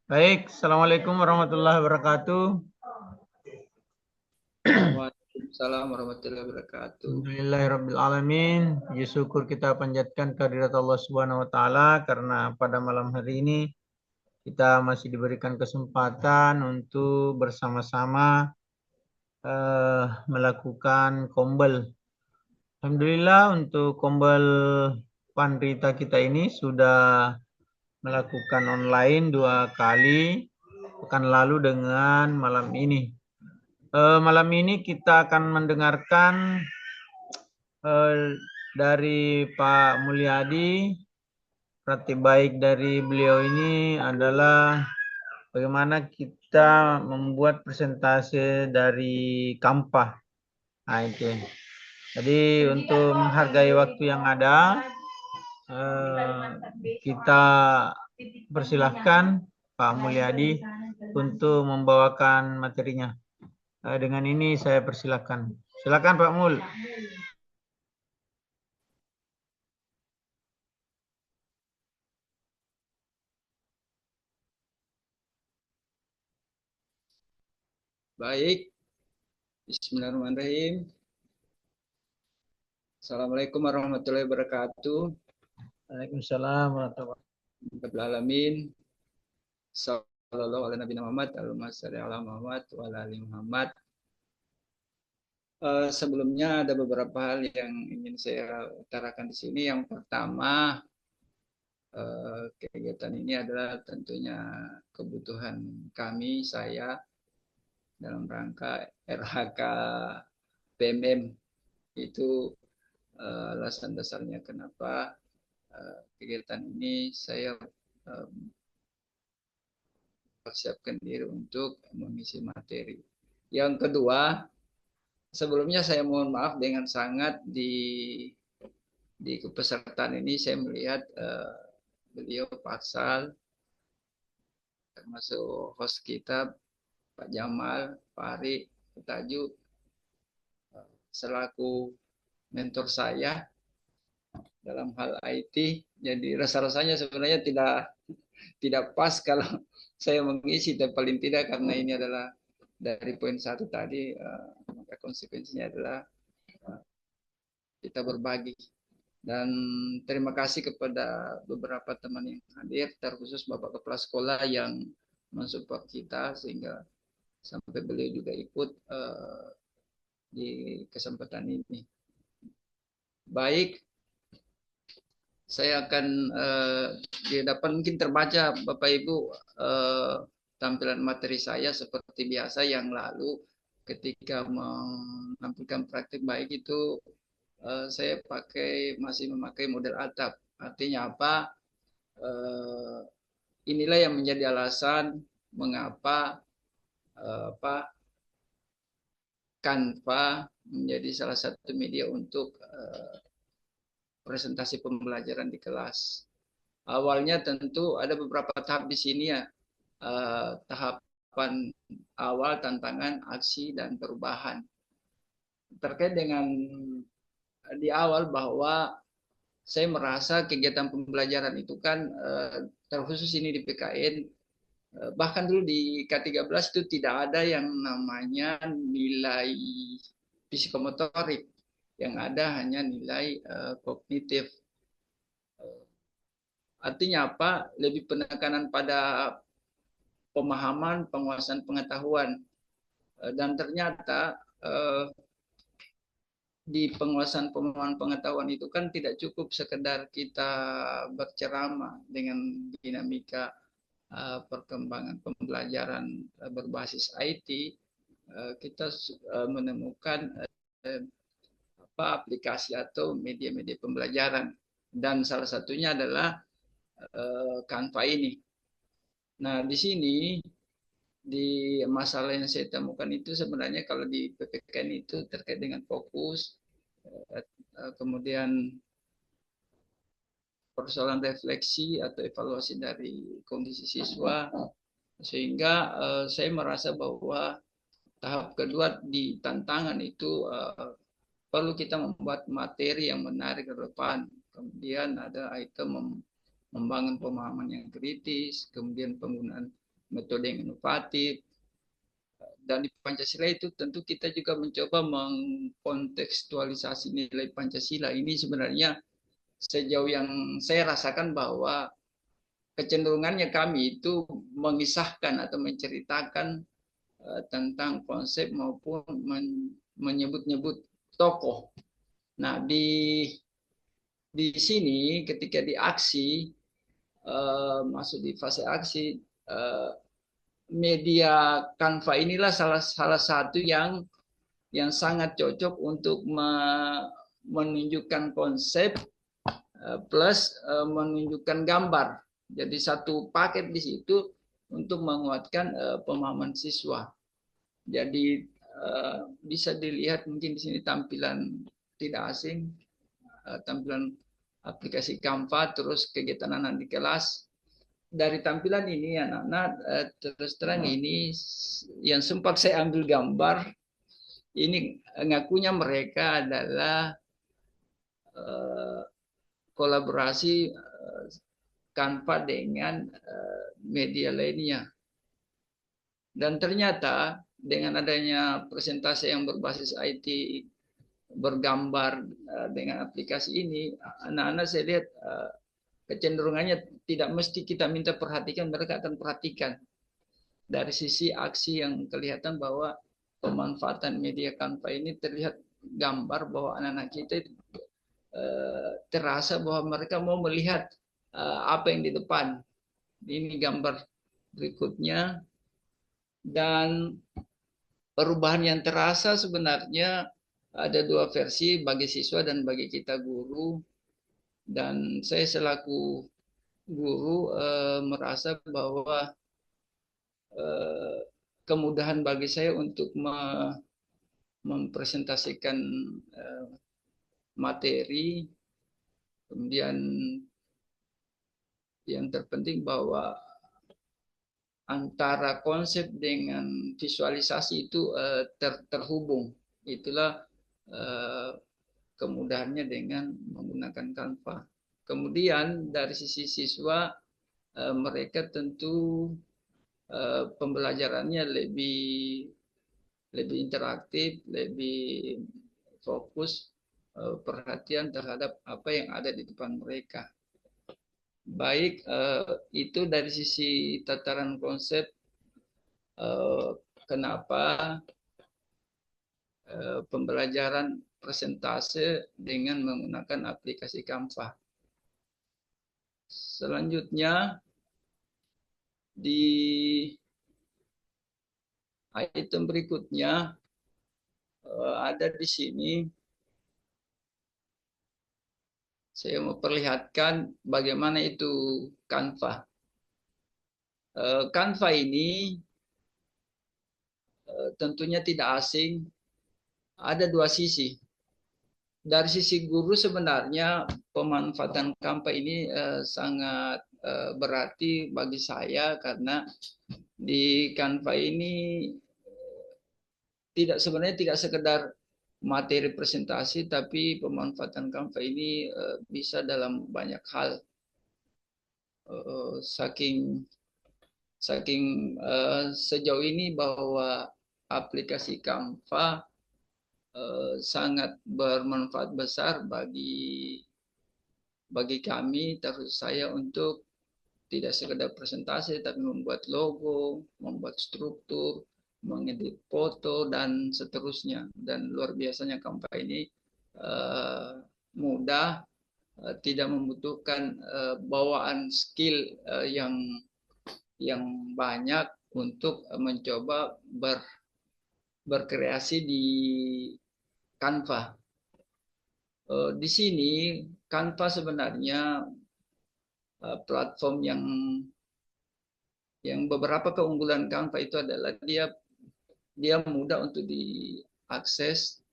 Baik, Assalamualaikum warahmatullahi wabarakatuh. Waalaikumsalam warahmatullahi wabarakatuh. Alhamdulillahirrabbilalamin. Puji syukur kita panjatkan kehadirat Allah Subhanahu wa Ta'ala karena pada malam hari ini kita masih diberikan kesempatan untuk bersama-sama melakukan kombel. Alhamdulillah untuk kombel Pandrita kita ini sudah melakukan online 2 kali pekan lalu dengan malam ini. Malam ini kita akan mendengarkan dari Pak Mulyadi. Praktik baik dari beliau ini adalah bagaimana kita membuat presentase dari Kampah. Nah, itu. Jadi untuk menghargai waktu yang ada, kita persilahkan Pak Mulyadi untuk membawakan materinya. Dengan ini saya persilahkan. Silakan Pak Mul. Baik, Bismillahirrahmanirrahim. Assalamualaikum warahmatullahi wabarakatuh. Waalaikumsalam warahmatullahi Alamin. Sallallahu alaihi Nabi Muhammad, Allahumma shalli ala Muhammad wa ala ali Muhammad. Sebelumnya ada beberapa hal yang ingin saya utarakan di sini. Yang pertama, kegiatan ini adalah tentunya kebutuhan kami, saya dalam rangka RHK PMM. Itu alasan dasarnya kenapa kegiatan ini saya persiapkan diri untuk mengisi materi. Yang kedua, sebelumnya saya mohon maaf dengan sangat di kepesertaan ini saya melihat beliau Pak Sal, termasuk host kita Pak Jamal, Pak Ari, Pak Taju, selaku mentor saya dalam hal IT. Jadi rasa-rasanya sebenarnya tidak pas kalau saya mengisi, tapi paling tidak karena ini adalah dari poin satu tadi, maka konsekuensinya adalah kita berbagi. Dan terima kasih kepada beberapa teman yang hadir, terkhusus Bapak Kepala Sekolah yang mensupport kita sehingga sampai beliau juga ikut di kesempatan ini. Baik, saya akan di depan mungkin terbaca Bapak Ibu tampilan materi saya seperti biasa yang lalu ketika menampilkan praktik baik itu saya masih memakai model atap. Artinya apa? Inilah yang menjadi alasan mengapa apa Canva menjadi salah satu media untuk presentasi pembelajaran di kelas. Awalnya tentu ada beberapa tahap di sini ya. Tahapan awal, tantangan, aksi, dan perubahan. Terkait dengan di awal bahwa saya merasa kegiatan pembelajaran itu kan terkhusus ini di PKN, bahkan dulu di K13 itu tidak ada yang namanya nilai psikomotorik, yang ada hanya nilai kognitif. Artinya apa? Lebih penekanan pada pemahaman, penguasaan pengetahuan. Dan ternyata di penguasaan pemahaman pengetahuan itu kan tidak cukup sekedar kita berceramah dengan dinamika perkembangan pembelajaran berbasis IT. Kita menemukan aplikasi atau media-media pembelajaran, dan salah satunya adalah Canva ini. Nah, di sini di masalah yang saya temukan itu sebenarnya kalau di PPKN itu terkait dengan fokus, kemudian persoalan refleksi atau evaluasi dari kondisi siswa, sehingga saya merasa bahwa tahap kedua di tantangan itu perlu kita membuat materi yang menarik, relevan. Kemudian ada item membangun pemahaman yang kritis, kemudian penggunaan metode yang inovatif. Dan di Pancasila itu tentu kita juga mencoba mengkontekstualisasi nilai Pancasila. Ini sebenarnya sejauh yang saya rasakan bahwa kecenderungannya kami itu mengisahkan atau menceritakan tentang konsep maupun menyebut-nyebut tokoh. Nah, di sini ketika di aksi, masuk di fase aksi, media Canva inilah salah satu yang sangat cocok untuk menunjukkan konsep plus menunjukkan gambar. Jadi satu paket di situ untuk menguatkan pemahaman siswa. Jadi bisa dilihat mungkin di sini tampilan tidak asing, tampilan aplikasi Canva, terus kegiatan anak di kelas. Dari tampilan ini anak-anak terus terang ini yang sempat saya ambil gambar, ini ngakunya mereka adalah kolaborasi Canva dengan media lainnya. Dan ternyata dengan adanya presentasi yang berbasis IT bergambar dengan aplikasi ini, anak-anak saya lihat kecenderungannya tidak mesti kita minta perhatikan, mereka akan perhatikan. Dari sisi aksi yang kelihatan bahwa pemanfaatan media Canva ini terlihat gambar bahwa anak-anak kita terasa bahwa mereka mau melihat apa yang di depan. Ini gambar berikutnya. Dan perubahan yang terasa sebenarnya ada dua versi bagi siswa dan bagi kita guru. Dan saya selaku guru merasa bahwa kemudahan bagi saya untuk mempresentasikan materi. Kemudian yang terpenting bahwa antara konsep dengan visualisasi itu terhubung. Itulah kemudahannya dengan menggunakan Canva. Kemudian dari sisi siswa, mereka tentu pembelajarannya lebih interaktif, lebih fokus perhatian terhadap apa yang ada di depan mereka. Baik itu dari sisi tataran konsep, kenapa pembelajaran presentase dengan menggunakan aplikasi Canva. Selanjutnya di item berikutnya ada di sini saya mau perlihatkan bagaimana itu Canva. Canva ini tentunya tidak asing, ada dua sisi. Dari sisi guru sebenarnya pemanfaatan Canva ini sangat berarti bagi saya karena di Canva ini sebenarnya tidak sekedar materi presentasi, tapi pemanfaatan Canva ini bisa dalam banyak hal. Saking sejauh ini bahwa aplikasi Canva sangat bermanfaat besar bagi kami, terus saya untuk tidak sekedar presentasi, tapi membuat logo, membuat struktur, mengedit foto, dan seterusnya. Dan luar biasanya Canva ini mudah, tidak membutuhkan bawaan skill yang banyak untuk mencoba berkreasi di Canva. Di sini Canva sebenarnya platform yang beberapa keunggulan Canva itu adalah dia mudah untuk diakses.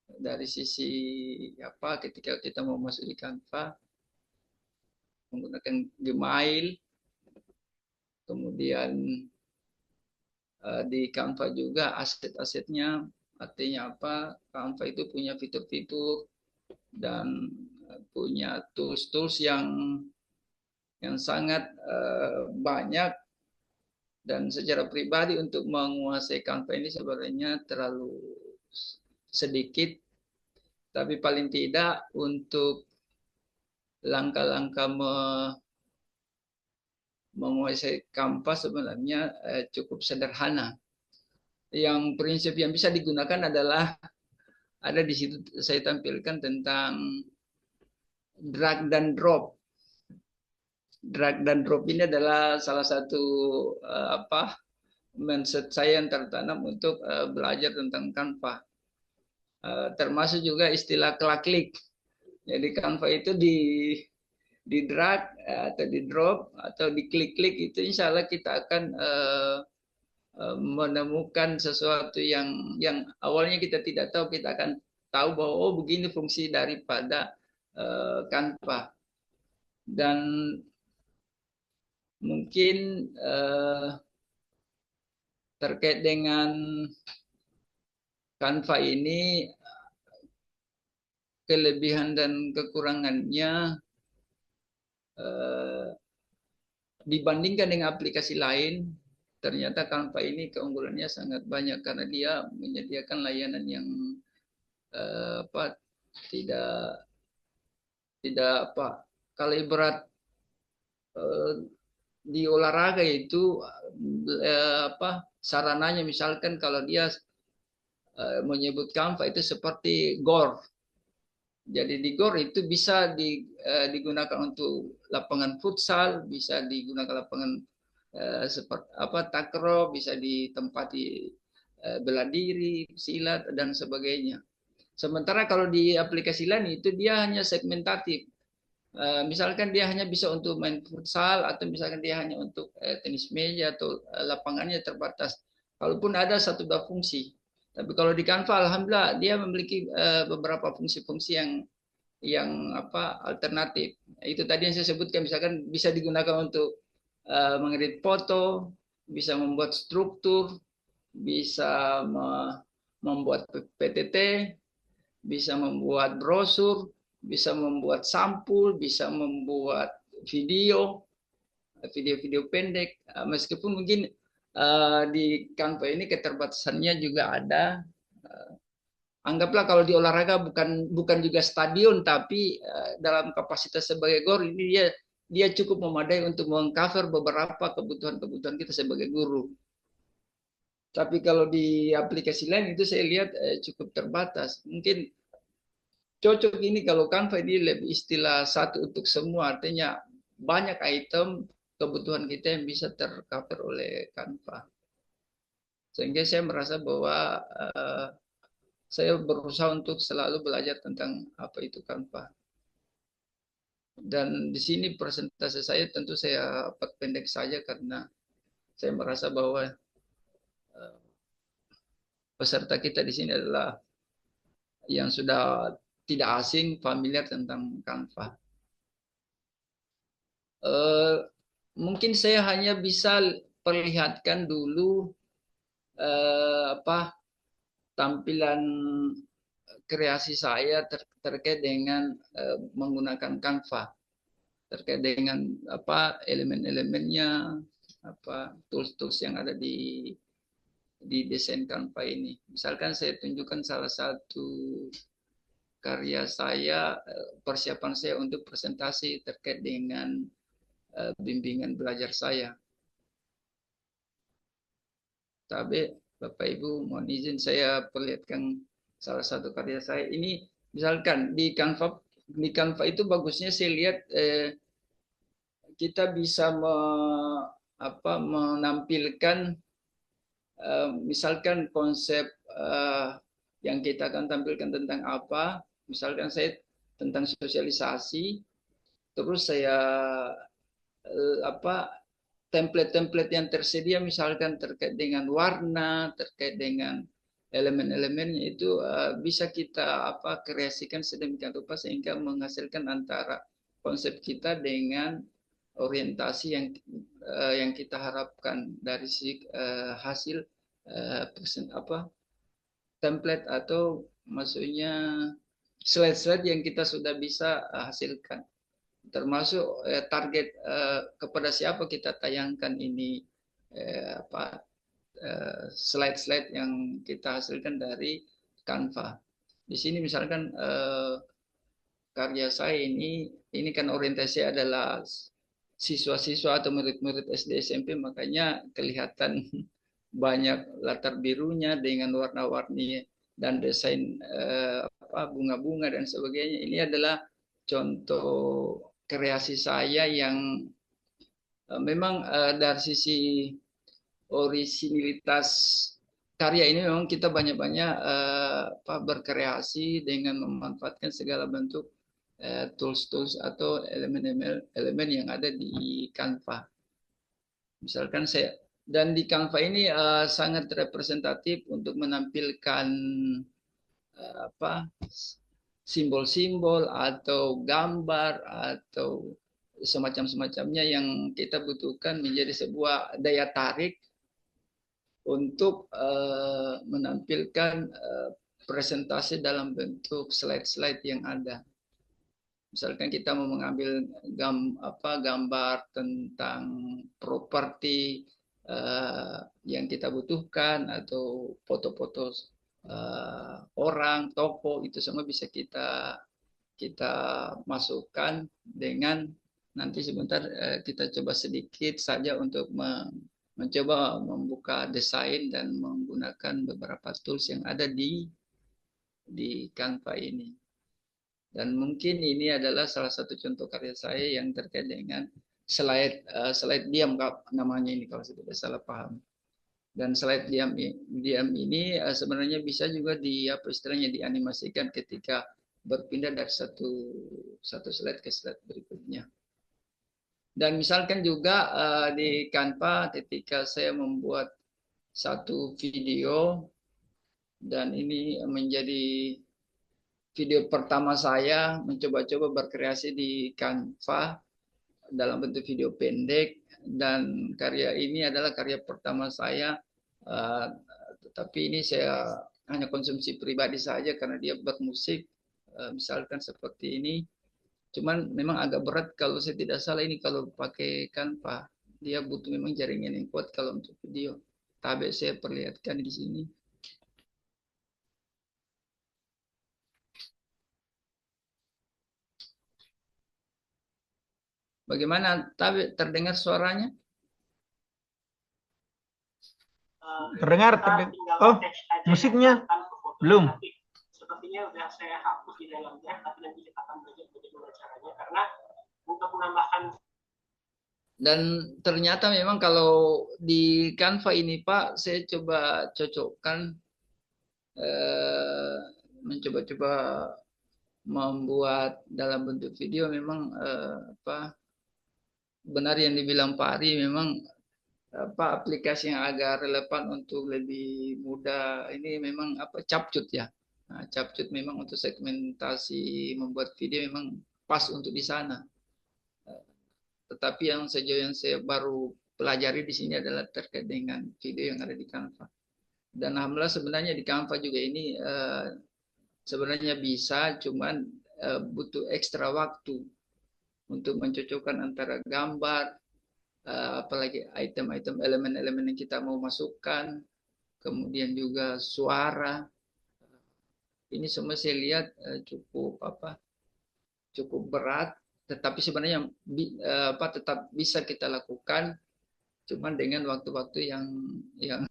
Dari sisi ketika kita mau masuk di Canva menggunakan Gmail, kemudian di Canva juga aset-asetnya, artinya apa, Canva itu punya fitur-fitur dan punya tools-tools yang sangat banyak Dan secara pribadi untuk menguasai Canva ini sebenarnya terlalu sedikit, tapi paling tidak untuk langkah-langkah menguasai Canva sebenarnya cukup sederhana. Yang prinsip yang bisa digunakan adalah ada di situ saya tampilkan tentang drag dan drop. Drag dan drop ini adalah salah satu mindset saya yang tertanam untuk belajar tentang Canva. Termasuk juga istilah klik. Jadi Canva itu di drag atau di drop atau di klik-klik itu insya Allah kita akan menemukan sesuatu yang awalnya kita tidak tahu, kita akan tahu bahwa oh begini fungsi daripada Canva. Dan mungkin terkait dengan Canva ini kelebihan dan kekurangannya dibandingkan dengan aplikasi lain, ternyata Canva ini keunggulannya sangat banyak karena dia menyediakan layanan yang tidak kalau ibarat di olahraga itu sarananya misalkan kalau dia menyebut Canva itu seperti GOR. Jadi di GOR itu bisa digunakan untuk lapangan futsal, bisa digunakan lapangan seperti takraw, bisa ditempati bela diri, silat dan sebagainya. Sementara kalau di aplikasi lain itu dia hanya segmentatif. Misalkan dia hanya bisa untuk main futsal atau misalkan dia hanya untuk tenis meja atau lapangannya terbatas. Kalaupun ada satu dua fungsi. Tapi kalau di Canva, alhamdulillah dia memiliki beberapa fungsi-fungsi yang alternatif. Itu tadi yang saya sebutkan, misalkan bisa digunakan untuk mengedit foto, bisa membuat struktur, bisa membuat PTT, bisa membuat brosur, bisa membuat sampul, bisa membuat video pendek. Meskipun mungkin di Canva ini keterbatasannya juga ada. Anggaplah kalau di olahraga bukan juga stadion, tapi dalam kapasitas sebagai GOR ini dia cukup memadai untuk mengcover beberapa kebutuhan kita sebagai guru. Tapi kalau di aplikasi lain itu saya lihat cukup terbatas. Mungkin cocok ini kalau Canva ini lebih istilah satu untuk semua, artinya banyak item kebutuhan kita yang bisa tercover oleh Canva. Sehingga saya merasa bahwa saya berusaha untuk selalu belajar tentang apa itu Canva. Dan di sini presentasi saya tentu saya pendek saja karena saya merasa bahwa peserta kita di sini adalah yang sudah tidak asing, familiar tentang Canva. Mungkin saya hanya bisa perlihatkan dulu tampilan kreasi saya terkait dengan menggunakan Canva, terkait dengan elemen-elemennya, tools-tools yang ada di desain Canva ini. Misalkan saya tunjukkan salah satu karya saya, persiapan saya untuk presentasi terkait dengan bimbingan belajar saya. Tapi Bapak Ibu mohon izin saya perlihatkan salah satu karya saya. Ini misalkan di Canva itu bagusnya saya lihat kita bisa menampilkan misalkan konsep yang kita akan tampilkan tentang apa. Misalkan saya tentang sosialisasi, terus saya template-template yang tersedia misalkan terkait dengan warna, terkait dengan elemen-elemennya itu bisa kita kreasikan sedemikian rupa sehingga menghasilkan antara konsep kita dengan orientasi yang kita harapkan dari hasil template atau maksudnya slide-slide yang kita sudah bisa hasilkan. Termasuk target kepada siapa kita tayangkan ini apa slide-slide yang kita hasilkan dari Canva. Di sini misalkan karya saya ini kan orientasi adalah siswa-siswa atau murid-murid SD SMP, makanya kelihatan banyak latar birunya dengan warna-warni dan desain bunga-bunga dan sebagainya. Ini adalah contoh kreasi saya yang memang dari sisi orisinilitas karya ini memang kita banyak-banyak berkreasi dengan memanfaatkan segala bentuk tools-tools atau elemen-elemen yang ada di Canva. Misalkan saya dan di Canva ini sangat representatif untuk menampilkan apa simbol-simbol atau gambar atau semacamnya yang kita butuhkan menjadi sebuah daya tarik untuk menampilkan presentasi dalam bentuk slide-slide yang ada. Misalkan kita mau mengambil gambar tentang properti yang kita butuhkan atau foto-foto orang, toko, itu semua bisa kita masukkan dengan nanti sebentar kita coba sedikit saja untuk mencoba membuka desain dan menggunakan beberapa tools yang ada di Canva ini. Dan mungkin ini adalah salah satu contoh karya saya yang terkait dengan slide diam namanya ini kalau saya tidak salah paham. Dan slide diam ini sebenarnya bisa juga apa istilahnya dianimasikan ketika berpindah dari satu slide ke slide berikutnya. Dan misalkan juga di Canva ketika saya membuat satu video dan ini menjadi video pertama saya mencoba-coba berkreasi di Canva dalam bentuk video pendek, dan karya ini adalah karya pertama saya, tetapi ini saya hanya konsumsi pribadi saja karena dia bermusik, misalkan seperti ini. Cuman memang agak berat kalau saya tidak salah ini kalau pakai Canva, dia butuh memang jaringan yang kuat kalau untuk video. Tapi saya perlihatkan di sini. Bagaimana? Tapi terdengar suaranya? Terdengar. Oh, musiknya belum. Sepertinya udah saya hapus di dalam draft, tapi nanti kita akan belajar bagaimana caranya karena untuk menambahkan. Dan ternyata memang kalau di Canva ini Pak, saya coba cocokkan, mencoba-coba membuat dalam bentuk video memang benar yang dibilang Pak Ari, memang aplikasi yang agak relevan untuk lebih mudah ini memang Capcut ya. Nah, Capcut memang untuk segmentasi membuat video memang pas untuk di sana. Tetapi yang sejauh yang saya baru pelajari di sini adalah terkait dengan video yang ada di Canva. Dan alhamdulillah sebenarnya di Canva juga ini sebenarnya bisa, cuman butuh ekstra waktu untuk mencocokkan antara gambar, apalagi item-item elemen-elemen yang kita mau masukkan, kemudian juga suara. Ini semua saya lihat cukup berat, tetapi sebenarnya tetap bisa kita lakukan, cuman dengan waktu-waktu yang yang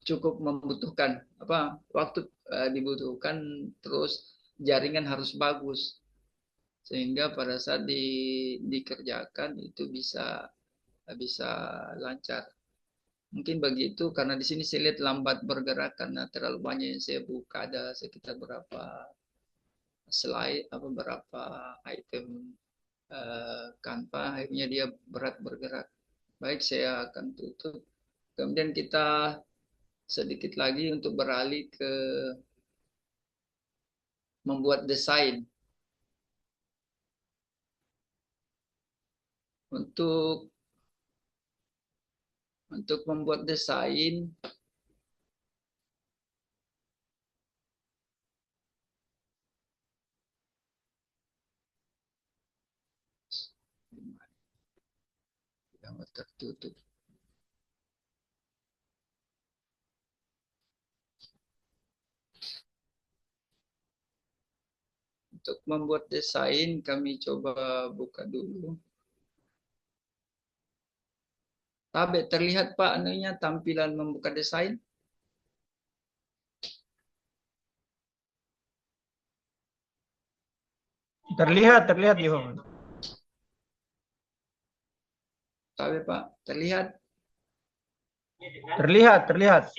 cukup membutuhkan waktu dibutuhkan, terus jaringan harus bagus sehingga pada saat dikerjakan itu bisa lancar. Mungkin begitu karena di sini saya lihat lambat bergerak karena terlalu banyak yang saya buka, ada sekitar berapa slide beberapa item Canva, akhirnya dia berat bergerak. Baik, saya akan tutup. Kemudian kita sedikit lagi untuk beralih ke membuat desain. Untuk membuat desain, yang tertutup. untuk membuat desain kami coba buka dulu. Tabe terlihat Pak anunya tampilan membuka desain? Terlihat Yohan. Tabe Pak, terlihat? Terlihat.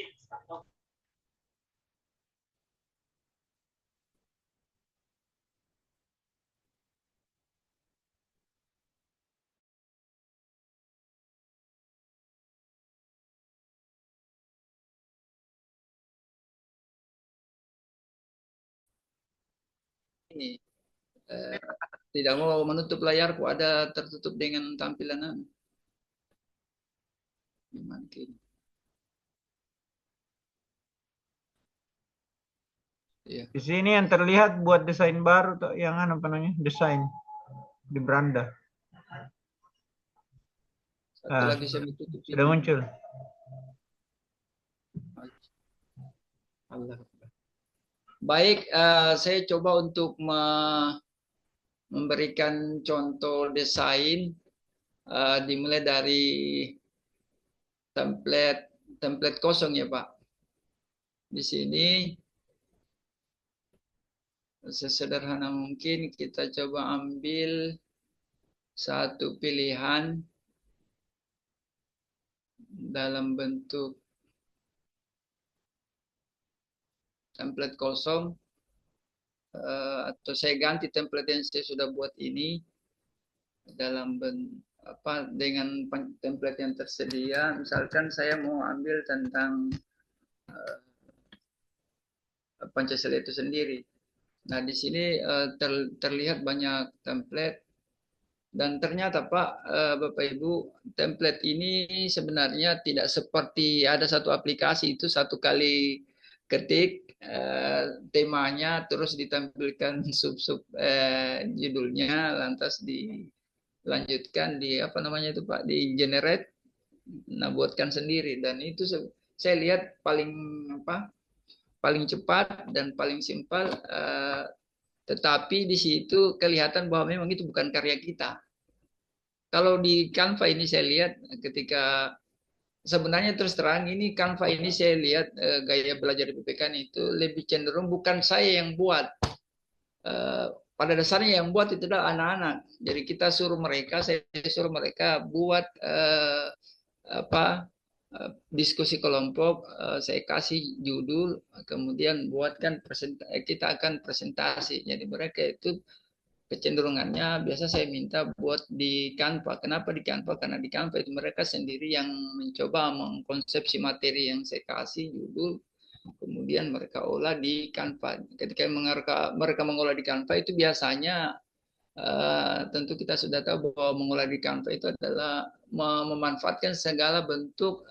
Ini tidak mau menutup layarku, ada tertutup dengan tampilan mungkin. Ya. Di sini yang terlihat buat desain baru tuh, yang apa namanya? Desain di beranda. Satu lagi saya tutup sudah ini. muncul. Allah. Baik, saya coba untuk memberikan contoh desain dimulai dari template kosong ya Pak. Di sini sesederhana mungkin kita coba ambil satu pilihan dalam bentuk template kosong, atau saya ganti template yang saya sudah buat ini dalam dengan template yang tersedia. Misalkan saya mau ambil tentang Pancasila itu sendiri. Nah, di sini terlihat banyak template. Dan ternyata Pak, Bapak Ibu, template ini sebenarnya tidak seperti ada satu aplikasi itu satu kali ketik temanya, terus ditampilkan sub-sub judulnya, lantas dilanjutkan di apa namanya itu Pak, di generate, nah buatkan sendiri. Dan itu saya lihat paling cepat dan paling simpel. Tetapi di situ kelihatan bahwa memang itu bukan karya kita. Kalau di Canva ini saya lihat ketika sebenarnya terus terang ini Canva ini saya lihat gaya belajar PPK itu lebih cenderung bukan saya yang buat. Pada dasarnya yang buat itu adalah anak-anak. Jadi saya suruh mereka buat diskusi kelompok, saya kasih judul, kemudian buatkan kita akan presentasi. Jadi mereka itu kecenderungannya biasa saya minta buat di Canva. Kenapa di Canva? Karena di Canva itu mereka sendiri yang mencoba mengkonsepsi materi yang saya kasih judul, kemudian mereka olah di Canva. Ketika mereka mengolah di Canva itu biasanya tentu kita sudah tahu bahwa mengolah di Canva itu adalah memanfaatkan segala bentuk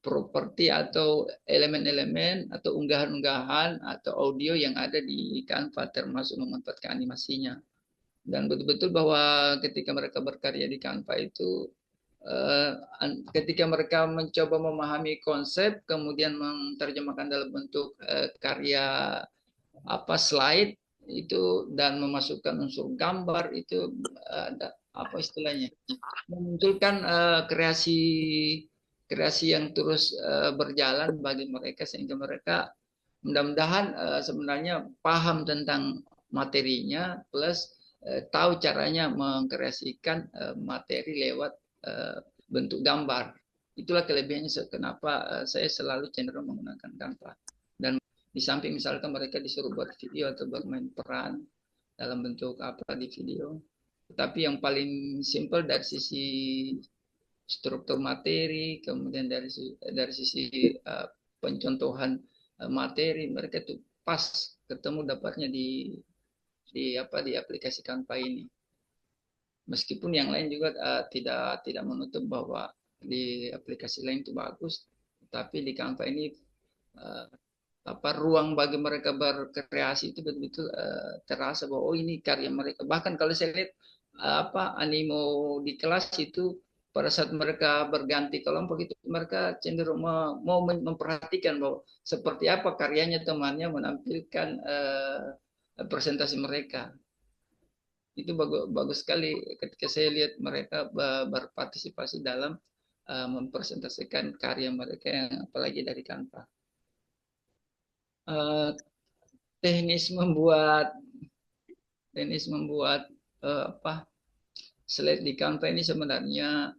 properti atau elemen-elemen atau unggahan-unggahan atau audio yang ada di Canva, termasuk memanfaatkan animasinya. Dan betul-betul bahwa ketika mereka berkarya di Canva itu ketika mereka mencoba memahami konsep kemudian menerjemahkan dalam bentuk karya slide itu dan memasukkan unsur gambar itu ada apa istilahnya, memunculkan kreasi yang terus berjalan bagi mereka sehingga mereka mudah-mudahan sebenarnya paham tentang materinya plus tahu caranya mengkreasikan materi lewat bentuk gambar. Itulah kelebihannya kenapa saya selalu cenderung menggunakan Canva. Dan di samping misalkan mereka disuruh buat video atau bermain peran dalam bentuk apa di video, tetapi yang paling simpel dari sisi struktur materi, kemudian dari sisi pencontohan materi, mereka itu pas ketemu dapatnya di aplikasi Canva ini. Meskipun yang lain juga tidak menutup bahwa di aplikasi lain itu bagus, tapi di Canva ini ruang bagi mereka berkreasi itu betul-betul terasa bahwa oh ini karya mereka. Bahkan kalau saya lihat animo di kelas itu pada saat mereka berganti kelompok itu mereka cenderung mau memperhatikan bahwa seperti apa karyanya temannya menampilkan presentasi mereka. Itu bagus sekali ketika saya lihat mereka berpartisipasi dalam mempresentasikan karya mereka, yang apalagi dari Canva. Teknis membuat slide di Canva ini sebenarnya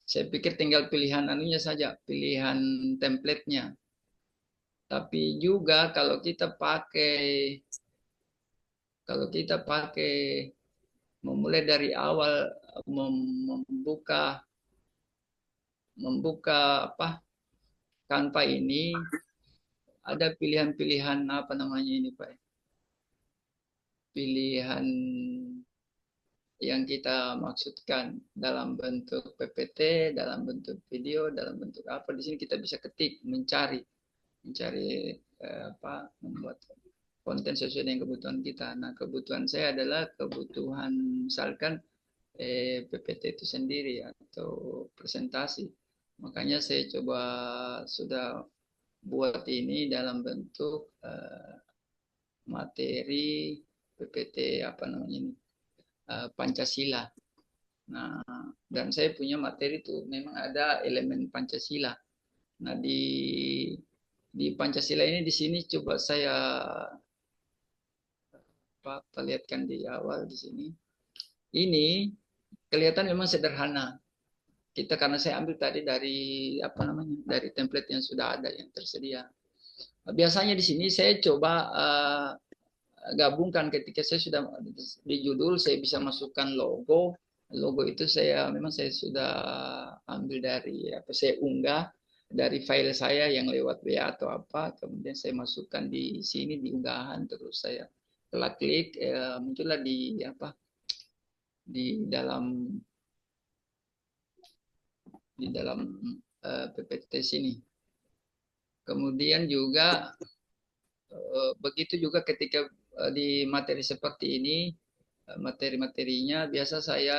saya pikir tinggal pilihan anunya saja, pilihan template-nya. Tapi juga kalau kita pakai memulai dari awal, membuka Canva ini, ada pilihan-pilihan apa namanya ini Pak? Pilihan yang kita maksudkan dalam bentuk PPT, dalam bentuk video, dalam bentuk apa. Di sini kita bisa ketik, mencari membuat konten sesuai dengan kebutuhan kita. Nah, kebutuhan saya adalah kebutuhan misalkan PPT itu sendiri atau presentasi. Makanya saya coba sudah buat ini dalam bentuk materi PPT Pancasila. Nah, dan saya punya materi itu memang ada elemen Pancasila. Nah, di Pancasila ini di sini coba saya perlihatkan di awal di sini. Ini kelihatan memang sederhana. Karena saya ambil tadi dari dari template yang sudah ada yang tersedia. Biasanya di sini saya coba gabungkan ketika saya sudah di judul, saya bisa masukkan logo. Logo itu saya sudah ambil dari saya unggah dari file saya yang lewat WA atau apa, kemudian saya masukkan di sini di unggahan, terus saya klik muncullah di dalam PPT sini. Kemudian juga begitu juga ketika di materi seperti ini, materi-materinya biasa saya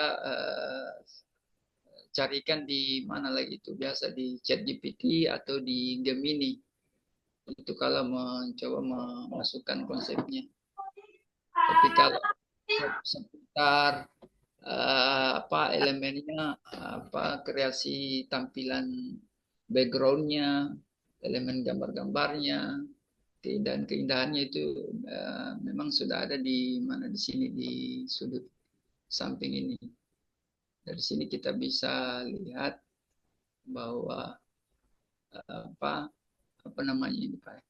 carikan di mana lagi itu, biasa di ChatGPT atau di Gemini. Itu kalau mencoba memasukkan konsepnya. Tapi kalau seputar elemennya, kreasi tampilan backgroundnya, elemen gambar-gambarnya, dan keindahannya itu memang sudah ada di sini di sudut samping ini. Dari sini kita bisa lihat bahwa apa namanya ini Pak,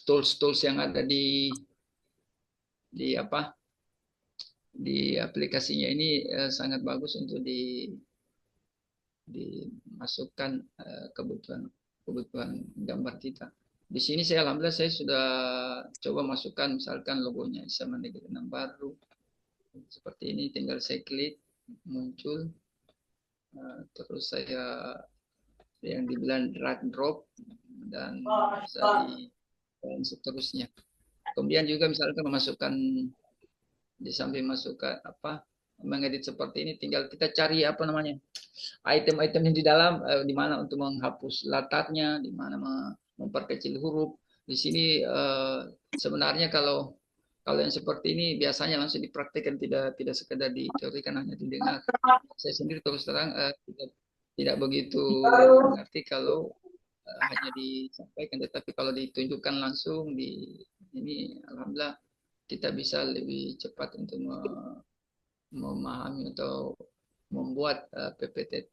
tools yang ada di aplikasinya ini sangat bagus untuk dimasukkan kebutuhan gambar kita. Di sini alhamdulillah saya sudah coba masukkan misalkan logonya SMA Negeri 6 Baru. Seperti ini, tinggal saya klik, muncul. Terus saya yang dibilang drag drop dan bisa dan seterusnya. Kemudian juga misalkan memasukkan, di samping masukkan mengedit seperti ini, tinggal kita cari item-item yang di dalam, di mana untuk menghapus latarnya, di mana memperkecil huruf. Di sini sebenarnya kalau yang seperti ini biasanya langsung dipraktikkan, tidak sekedar diteorikan, hanya didengar. Saya sendiri terus terang tidak begitu mengerti kalau hanya disampaikan, tetapi kalau ditunjukkan langsung ini alhamdulillah kita bisa lebih cepat untuk memahami atau membuat PPT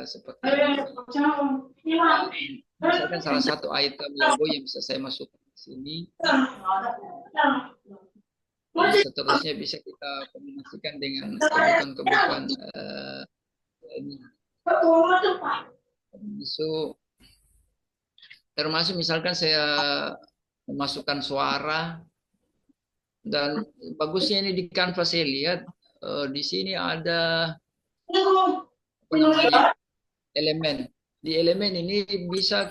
seperti ini. Misalkan salah satu item logo yang bisa saya masukkan di sini. Dan seterusnya bisa kita kombinasikan dengan kebutuhan termasuk misalkan saya memasukkan suara, dan bagusnya ini di Canva saya lihat di sini ada elemen. Di elemen ini bisa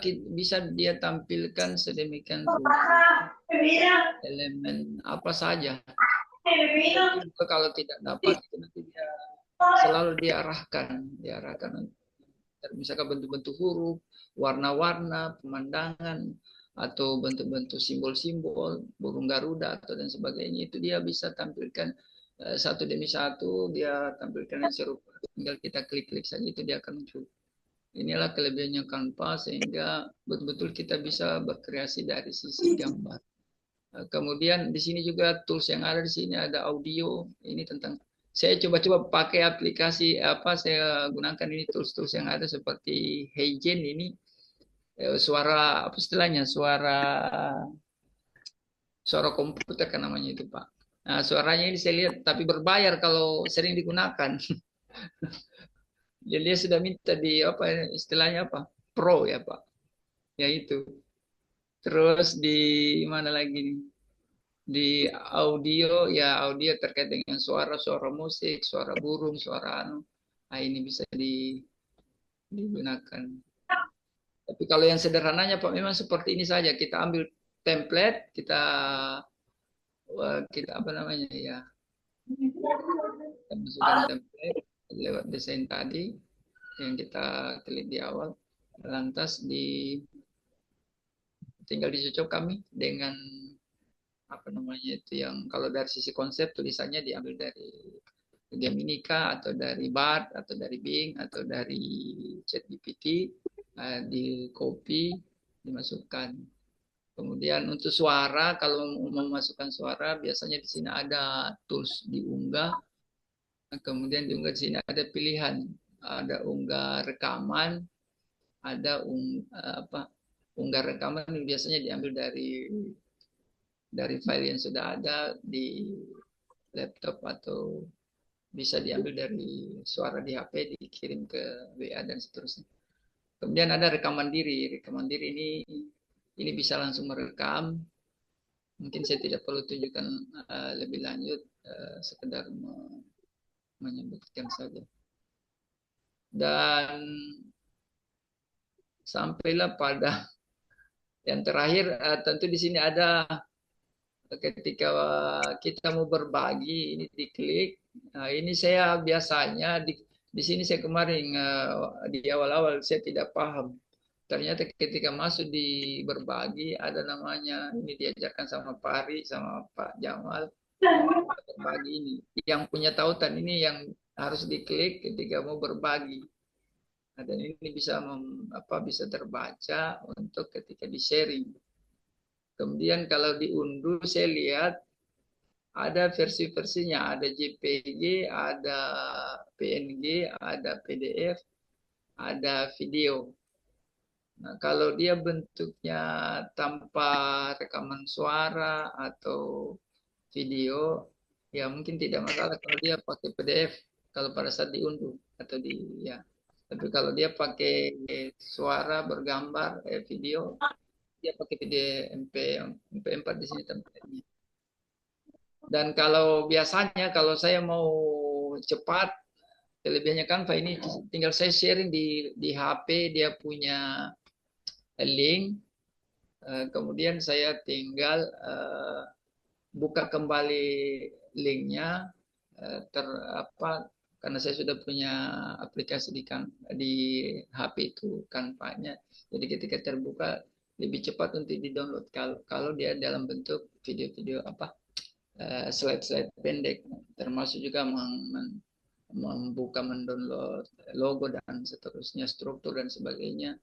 dia tampilkan sedemikian rupa elemen apa saja. Kalau tidak dapat, nanti dia selalu diarahkan misalkan bentuk-bentuk huruf, warna-warna, pemandangan, atau bentuk-bentuk simbol-simbol, burung Garuda atau dan sebagainya, itu dia bisa tampilkan satu demi satu, dia tampilkan yang serupa. Tinggal kita klik-klik saja itu dia akan muncul. Inilah kelebihannya Canva sehingga betul-betul kita bisa berkreasi dari sisi gambar. Kemudian di sini juga tools yang ada di sini ada audio. Ini tentang saya coba-coba pakai aplikasi apa saya gunakan ini tools-tools yang ada seperti HeyGen ini suara apa istilahnya suara komputer kan namanya itu Pak. Nah, suaranya ini saya lihat tapi berbayar kalau sering digunakan. Jadi dia sudah minta di apa istilahnya apa? Pro ya Pak. Ya itu. Terus di mana lagi nih? Di audio ya audio terkait dengan suara-suara musik, suara burung, suara anu. Nah, ini bisa digunakan. Tapi kalau yang sederhananya Pak memang seperti ini saja. Kita ambil template, kita apa namanya ya? Kita masukkan template lewat desain tadi yang kita klik di awal. Lantas tinggal dicocok kami dengan apa namanya itu yang kalau dari sisi konsep tulisannya diambil dari Gemini atau dari Bard atau dari Bing atau dari ChatGPT di copy dimasukkan. Kemudian untuk suara kalau mau memasukkan suara biasanya di sini ada tools diunggah. Kemudian diunggah di sini ada pilihan, ada unggah rekaman, ada unggah rekaman biasanya diambil dari file yang sudah ada di laptop atau bisa diambil dari suara di HP dikirim ke WA dan seterusnya. Kemudian ada rekaman diri. Rekaman diri ini bisa langsung merekam. Mungkin saya tidak perlu tunjukkan lebih lanjut, sekedar menyebutkan saja. Dan sampailah pada yang terakhir, tentu di sini ada ketika kita mau berbagi ini diklik. Nah, ini saya biasanya di sini saya kemarin di awal-awal saya tidak paham. Ternyata ketika masuk di berbagi ada namanya ini diajarkan sama Pak Ari sama Pak Jamal berbagi ini. Yang punya tautan ini yang harus diklik ketika mau berbagi. Nah, dan ini bisa bisa terbaca untuk ketika di sharing. Kemudian kalau diunduh saya lihat ada versi-versinya, ada JPG, ada PNG, ada PDF, ada video. Nah, kalau dia bentuknya tanpa rekaman suara atau video, ya mungkin tidak masalah kalau dia pakai PDF kalau pada saat diunduh atau ya. Tapi kalau dia pakai suara bergambar, video, dia pakai video MP4 di sini tempatnya. Dan kalau biasanya kalau saya mau cepat, kelebihannya Canva ini tinggal saya sharing di HP, dia punya link, kemudian saya tinggal buka kembali linknya, karena saya sudah punya aplikasi di HP itu Canva-nya. Jadi ketika terbuka lebih cepat untuk di-download kalau dia dalam bentuk video-video slide-slide pendek, termasuk juga membuka mendownload logo dan seterusnya, struktur dan sebagainya,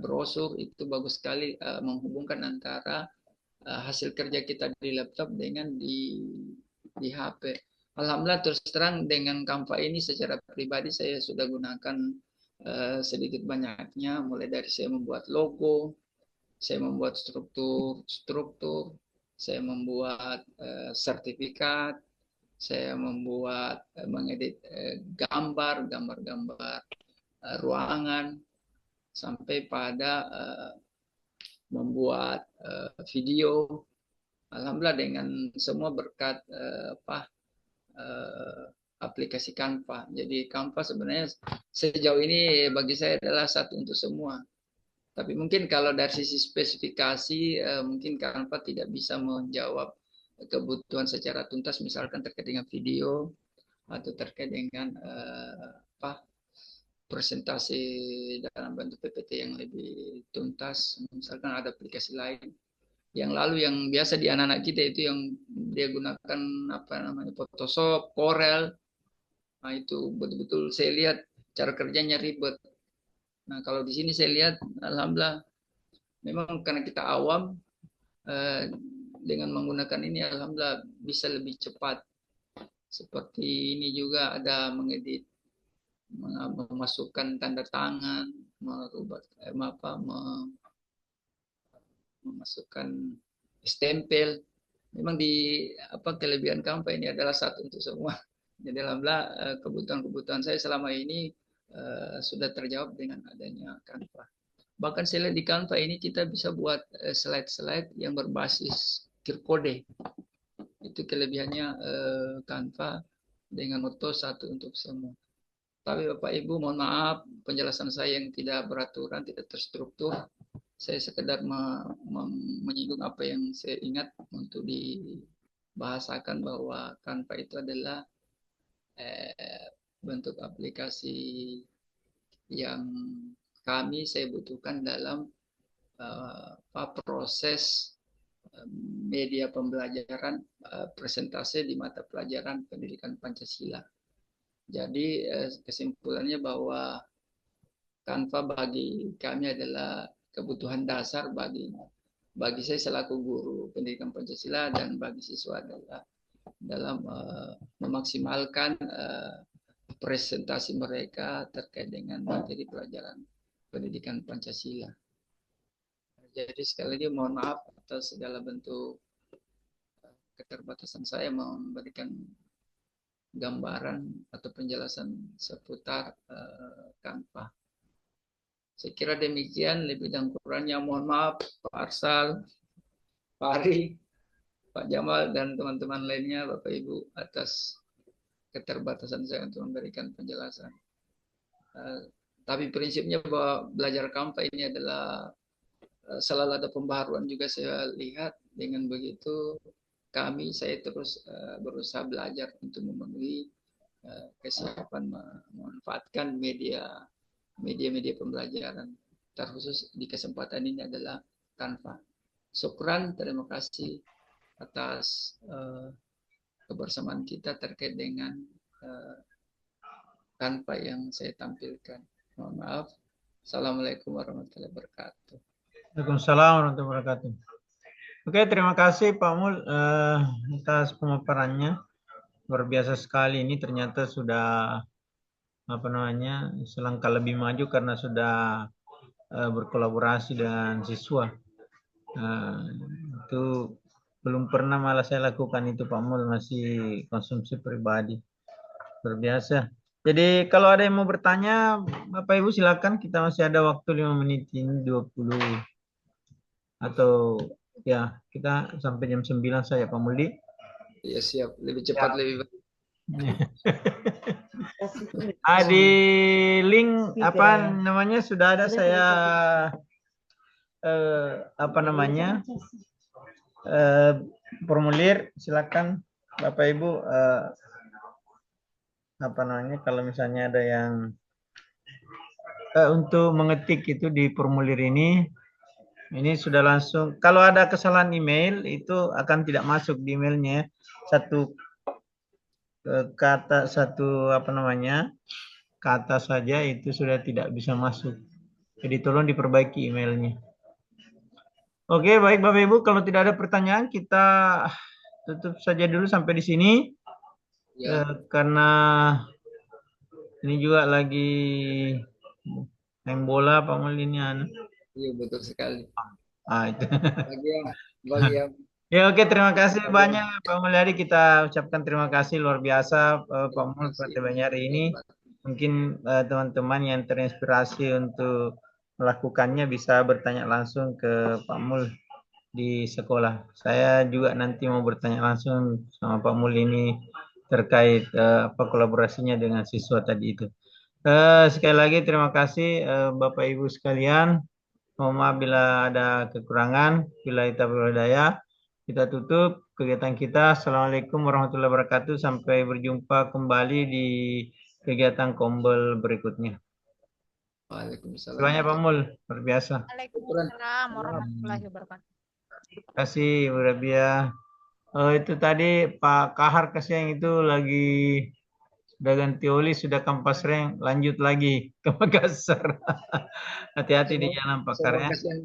brosur itu bagus sekali menghubungkan antara hasil kerja kita di laptop dengan di HP. Alhamdulillah terus terang dengan Canva ini secara pribadi saya sudah gunakan sedikit banyaknya, mulai dari saya membuat logo, saya membuat struktur, saya membuat sertifikat, saya membuat mengedit gambar ruangan, sampai pada membuat video. Alhamdulillah dengan semua berkat aplikasi Canva. Jadi Canva sebenarnya sejauh ini bagi saya adalah satu untuk semua. Tapi mungkin kalau dari sisi spesifikasi, mungkin Canva tidak bisa menjawab kebutuhan secara tuntas, misalkan terkait dengan video atau terkait dengan presentasi dalam bentuk PPT yang lebih tuntas. Misalkan ada aplikasi lain. Yang lalu yang biasa di anak-anak kita itu yang dia gunakan apa namanya Photoshop, Corel. Nah itu betul-betul saya lihat cara kerjanya ribet. Nah kalau di sini saya lihat, alhamdulillah, memang karena kita awam dengan menggunakan ini, alhamdulillah bisa lebih cepat. Seperti ini juga ada mengedit, memasukkan tanda tangan, merubah memasukkan stempel. Memang di kelebihan Canva ini adalah satu untuk semua. Jadi alhamdulillah kebutuhan-kebutuhan saya selama ini sudah terjawab dengan adanya Canva. Bahkan saya lihat di Canva ini kita bisa buat slide-slide yang berbasis QR code. Itu kelebihannya Canva dengan moto satu untuk semua. Tapi Bapak Ibu mohon maaf penjelasan saya yang tidak beraturan, tidak terstruktur. Saya sekedar menyinggung apa yang saya ingat untuk dibahasakan bahwa Canva itu adalah bentuk aplikasi yang saya butuhkan dalam proses media pembelajaran presentasi di mata pelajaran pendidikan Pancasila. Jadi kesimpulannya bahwa Canva bagi kami adalah kebutuhan dasar bagi saya selaku guru pendidikan Pancasila dan bagi siswa adalah dalam memaksimalkan presentasi mereka terkait dengan materi pelajaran pendidikan Pancasila. Jadi sekali lagi mohon maaf atas segala bentuk keterbatasan saya memberikan gambaran atau penjelasan seputar Canva. Saya kira demikian, lebih dan kurangnya mohon maaf Pak Arsal, Pak Ari, Pak Jamal, dan teman-teman lainnya, Bapak Ibu, atas keterbatasan saya untuk memberikan penjelasan. Tapi prinsipnya bahwa belajar Canva ini adalah selalu ada pembaharuan juga saya lihat. Dengan begitu saya terus berusaha belajar untuk memenuhi kesiapan memanfaatkan media pembelajaran. Terkhusus di kesempatan ini adalah Canva. Syukran, terima kasih atas kebersamaan kita terkait dengan Canva yang saya tampilkan. Mohon maaf. Assalamualaikum warahmatullahi wabarakatuh. Waalaikumsalam warahmatullahi wabarakatuh. Oke, terima kasih Pak Mul atas pemaparannya. Luar biasa sekali, ini ternyata sudah selangkah lebih maju karena sudah berkolaborasi dengan siswa. Itu belum pernah malah saya lakukan itu Pak Mul, masih konsumsi pribadi. Luar biasa. Jadi kalau ada yang mau bertanya Bapak Ibu silakan, kita masih ada waktu 5 menit ini 20 atau ya kita sampai jam 9 saja Pak Muldi. Iya siap, lebih cepat ya. Lebih baik. Di link sudah ada saya formulir, silakan Bapak Ibu kalau misalnya ada yang untuk mengetik itu di formulir ini sudah langsung. Kalau ada kesalahan email itu akan tidak masuk di emailnya. Satu kata saja itu sudah tidak bisa masuk. Jadi tolong diperbaiki emailnya. Oke, baik Bapak Ibu, kalau tidak ada pertanyaan kita tutup saja dulu sampai di sini. Ya. Karena ini juga lagi main bola Pak Mulinian. Iya betul sekali. Itu. Bagi yang ya oke, terima kasih banyak Pak Mulyadi, kita ucapkan terima kasih luar biasa Pak Mul pertemuan hari ini. Mungkin teman-teman yang terinspirasi untuk melakukannya bisa bertanya langsung ke Pak Mul di sekolah. Saya juga nanti mau bertanya langsung sama Pak Mul ini terkait kolaborasinya dengan siswa tadi itu. Sekali lagi terima kasih Bapak Ibu sekalian. Mohon maaf bila ada kekurangan. Bila kita berdaya, kita tutup kegiatan kita. Assalamualaikum warahmatullahi wabarakatuh. Sampai berjumpa kembali di kegiatan Kombel berikutnya. Waalaikumsalam. Doanya Pak Mul, luar biasa. Waalaikumsalam warahmatullahi wabarakatuh. Terima kasih Bu Rabia. Oh, itu tadi Pak Kahar Kasih itu lagi sudah ganti oli, sudah kampas rem, lanjut lagi ke Makassar. Hati-hati di jalan Pak Kahar ya. Semoga kasihan